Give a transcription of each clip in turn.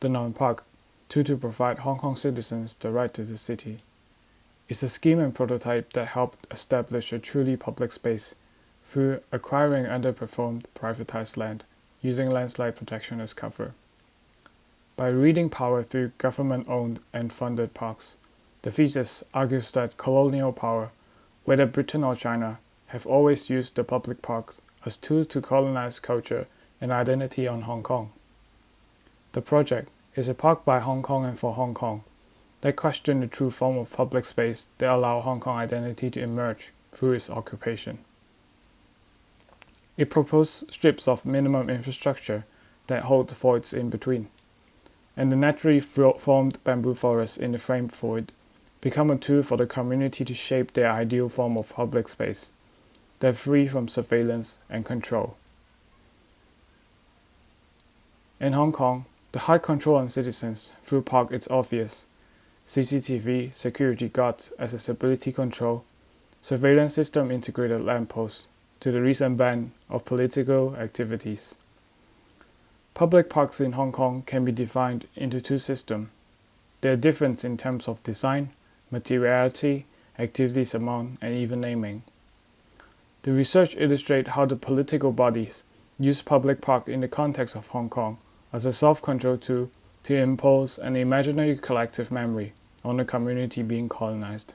the non-park, to provide Hong Kong citizens the right to the city. It's a scheme and prototype that helped establish a truly public space through acquiring underperformed privatised land, using landslide protection as cover. By reading power through government-owned and funded parks, the thesis argues that colonial power, whether Britain or China, have always used the public parks as tools to colonize culture and identity on Hong Kong. The project is a park by Hong Kong and for Hong Kong that question the true form of public space that allow Hong Kong identity to emerge through its occupation. It proposed strips of minimum infrastructure that hold the voids in between, and the naturally formed bamboo forests in the framed void become a tool for the community to shape their ideal form of public space that free from surveillance and control. In Hong Kong, the hard control on citizens through park is obvious. CCTV, security guards, accessibility control, surveillance system integrated lampposts, to the recent ban of political activities. Public parks in Hong Kong can be defined into two systems. They are different in terms of design, materiality, activities amount, and even naming. The research illustrates how the political bodies use public park in the context of Hong Kong as a self-control tool to impose an imaginary collective memory on the community being colonized.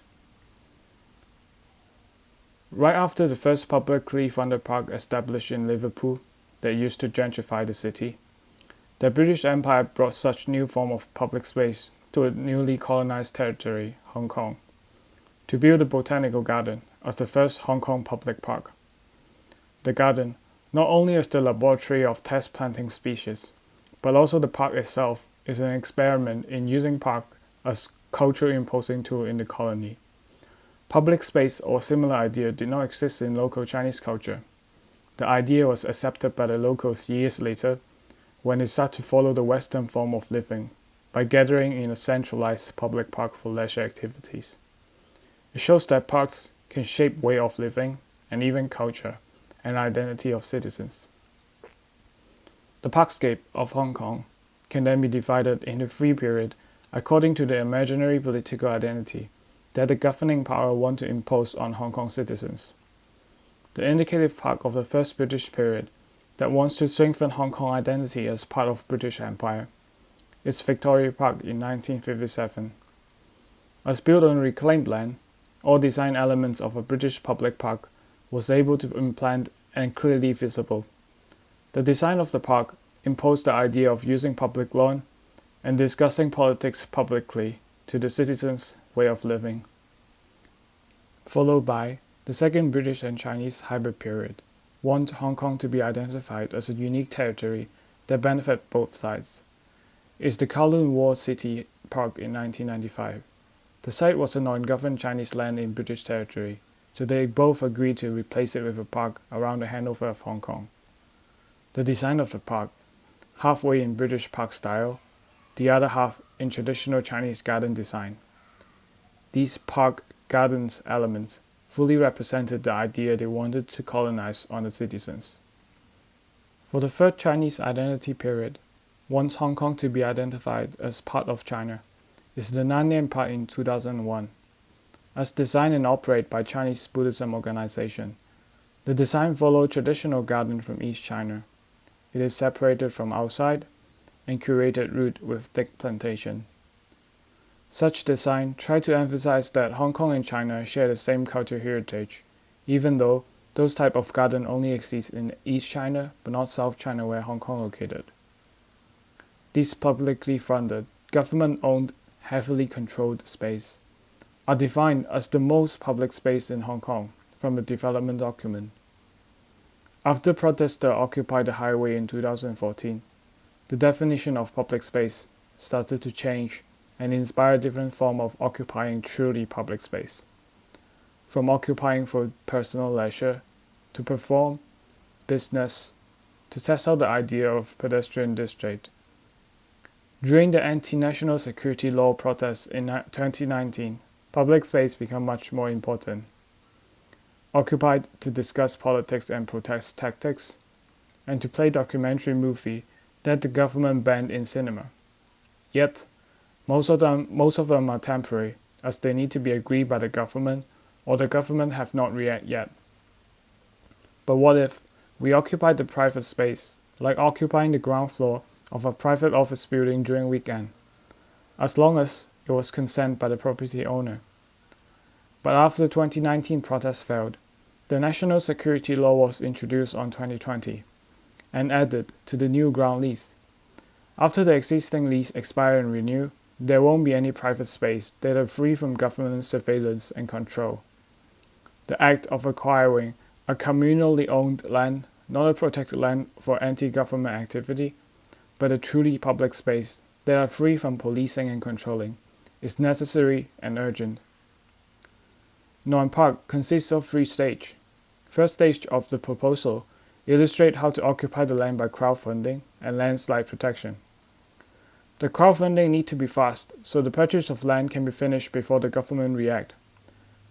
Right after the first publicly funded park established in Liverpool that used to gentrify the city, the British Empire brought such new form of public space to a newly colonized territory, Hong Kong, to build a botanical garden as the first Hong Kong public park. The garden, not only as the laboratory of test planting species, but also the park itself, is an experiment in using park as cultural imposing tool in the colony. Public space or similar idea did not exist in local Chinese culture. The idea was accepted by the locals years later when they started to follow the Western form of living by gathering in a centralized public park for leisure activities. It shows that parks can shape way of living and even culture and identity of citizens. The parkscape of Hong Kong can then be divided into three periods according to the imaginary political identity that the governing power want to impose on Hong Kong citizens. The indicative park of the first British period that wants to strengthen Hong Kong identity as part of British Empire is Victoria Park in 1957. As built on reclaimed land, all design elements of a British public park was able to implant and clearly visible. The design of the park imposed the idea of using public lawn and discussing politics publicly to the citizens' way of living. Followed by the second British and Chinese hybrid period, want Hong Kong to be identified as a unique territory that benefit both sides, is the Kowloon War City Park in 1995. The site was a non-governed Chinese land in British territory, so they both agreed to replace it with a park around the handover of Hong Kong. The design of the park, halfway in British park style, the other half in traditional Chinese garden design. These park gardens elements fully represented the idea they wanted to colonize on the citizens. For the third Chinese identity period, wants Hong Kong to be identified as part of China, is the Nanyang Park in 2001. As designed and operated by Chinese Buddhism organization, the design followed traditional garden from East China. It is separated from outside and curated route with thick plantation. Such design tried to emphasize that Hong Kong and China share the same cultural heritage, even though those type of garden only exist in East China but not South China where Hong Kong located. These publicly funded, government-owned, heavily controlled space are defined as the most public space in Hong Kong from the development document. After protesters occupied the highway in 2014, the definition of public space started to change and inspire different forms of occupying truly public space, from occupying for personal leisure, to perform, business, to test out the idea of pedestrian district. During the anti-national security law protests in 2019, public space became much more important. Occupied to discuss politics and protest tactics, and to play documentary movie that the government banned in cinema. Yet, most of them are temporary, as they need to be agreed by the government, or the government have not reacted yet. But what if we occupy the private space, like occupying the ground floor of a private office building during weekend, as long as it was consent by the property owner? But after the 2019 protests failed, the national security law was introduced on 2020 and added to the new ground lease. After the existing lease expire and renew, there won't be any private space that are free from government surveillance and control. The act of acquiring a communally owned land, not a protected land for anti-government activity, but a truly public space that are free from policing and controlling, is necessary and urgent. Nguyen Park consists of 3 stages. First stage of the proposal illustrates how to occupy the land by crowdfunding and landslide protection. The crowdfunding need to be fast, so the purchase of land can be finished before the government react.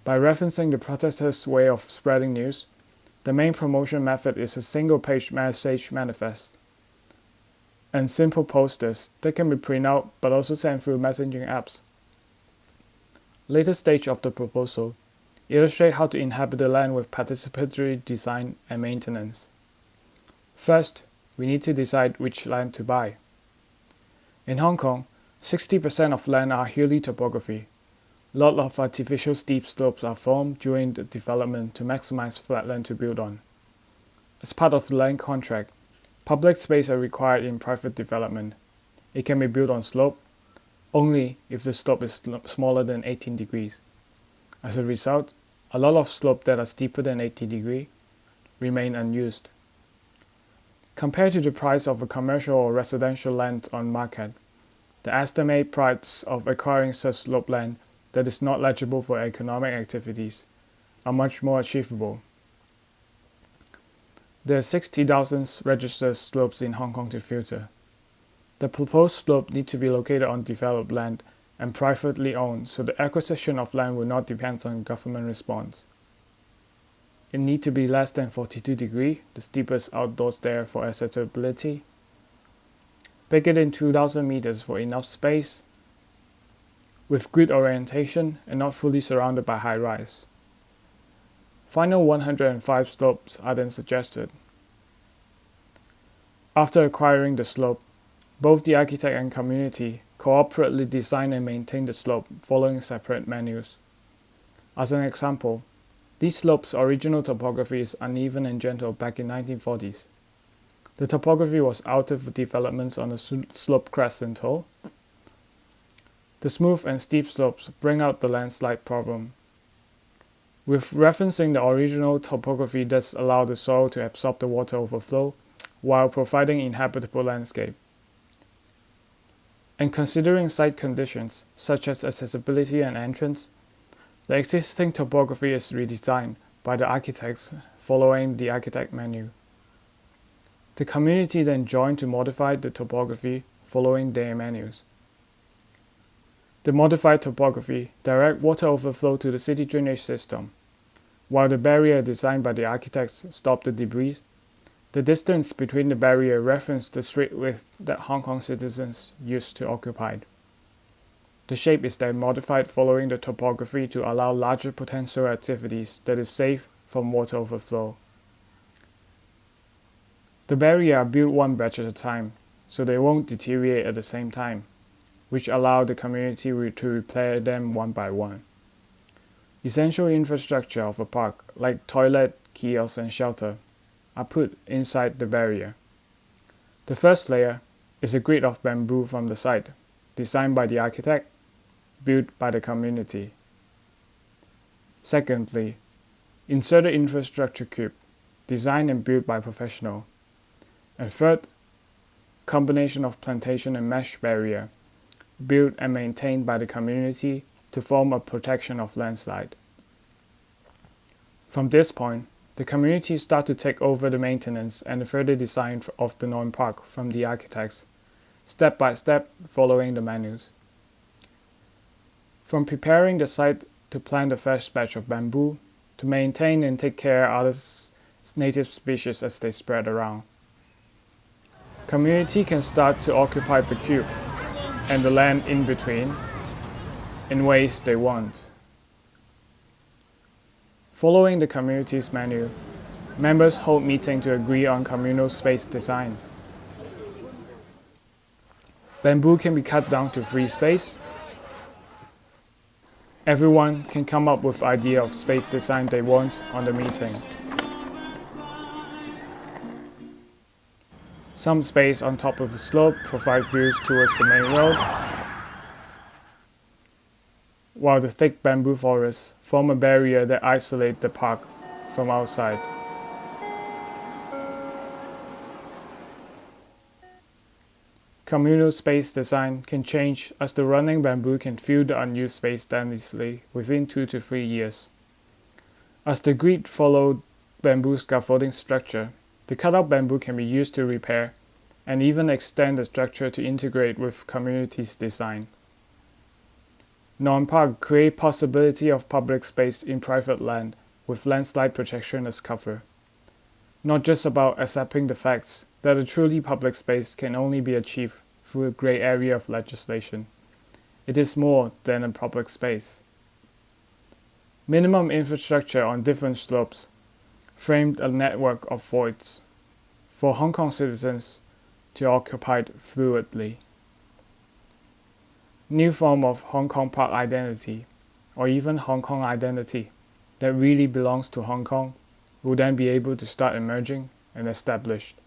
By referencing the protesters' way of spreading news, the main promotion method is a single-page message manifest and simple posters that can be printed out but also sent through messaging apps. Later stage of the proposal illustrate how to inhabit the land with participatory design and maintenance. First, we need to decide which land to buy. In Hong Kong, 60% of land are hilly topography. Lots of artificial steep slopes are formed during the development to maximize flat land to build on. As part of the land contract, public space are required in private development. It can be built on slope only if the slope is smaller than 18 degrees. As a result, a lot of slopes that are steeper than 80 degrees remain unused. Compared to the price of a commercial or residential land on market, the estimated price of acquiring such slope land that is not legible for economic activities are much more achievable. There are 60,000 registered slopes in Hong Kong to filter. The proposed slope need to be located on developed land and privately owned, so the acquisition of land will not depend on government response. It need to be less than 42 degrees, the steepest outdoor stair for accessibility. Bigger than 2,000 meters for enough space, with good orientation and not fully surrounded by high rise. Final 105 slopes are then suggested. After acquiring the slope, both the architect and community cooperatively design and maintain the slope following separate menus. As an example, these slopes' original topography is uneven and gentle back in 1940s. The topography was altered for developments on the slope crest and toe. The smooth and steep slopes bring out the landslide problem. With referencing the original topography does allow the soil to absorb the water overflow while providing inhabitable landscape. And considering site conditions, such as accessibility and entrance, the existing topography is redesigned by the architects following the architect menu. The community then joined to modify the topography following their menus. The modified topography direct water overflow to the city drainage system, while the barrier designed by the architects stopped the debris. The distance between the barrier referenced the street width that Hong Kong citizens used to occupy. The shape is then modified following the topography to allow larger potential activities that is safe from water overflow. The barrier are built one batch at a time, so they won't deteriorate at the same time, which allow the community to repair them one by one. Essential infrastructure of a park, like toilet, kiosks, and shelter, are put inside the barrier. The first layer is a grid of bamboo from the site, designed by the architect, built by the community. Secondly, inserted infrastructure cube, designed and built by professional. And third, combination of plantation and mesh barrier, built and maintained by the community to form a protection of landslide. From this point, the community start to take over the maintenance and the further design of the Nguyen Park from the architects, step by step following the menus. From preparing the site to plant the first batch of bamboo, to maintain and take care of other native species as they spread around. Community can start to occupy the cube, and the land in between in ways they want. Following the community's menu, members hold meetings to agree on communal space design. Bamboo can be cut down to free space. Everyone can come up with idea of space design they want on the meeting. Some space on top of the slope provide views towards the main road, while the thick bamboo forests form a barrier that isolates the park from outside. Communal space design can change as the running bamboo can fill the unused space densely within 2 to 3 years. As the grid followed bamboo scaffolding structure, the cut-out bamboo can be used to repair and even extend the structure to integrate with community's design. Non-park create possibility of public space in private land with landslide protection as cover. Not just about accepting the facts that a truly public space can only be achieved through a grey area of legislation. It is more than a public space. Minimum infrastructure on different slopes framed a network of voids for Hong Kong citizens to occupy fluidly. New form of Hong Kong park identity, or even Hong Kong identity, that really belongs to Hong Kong will then be able to start emerging and established.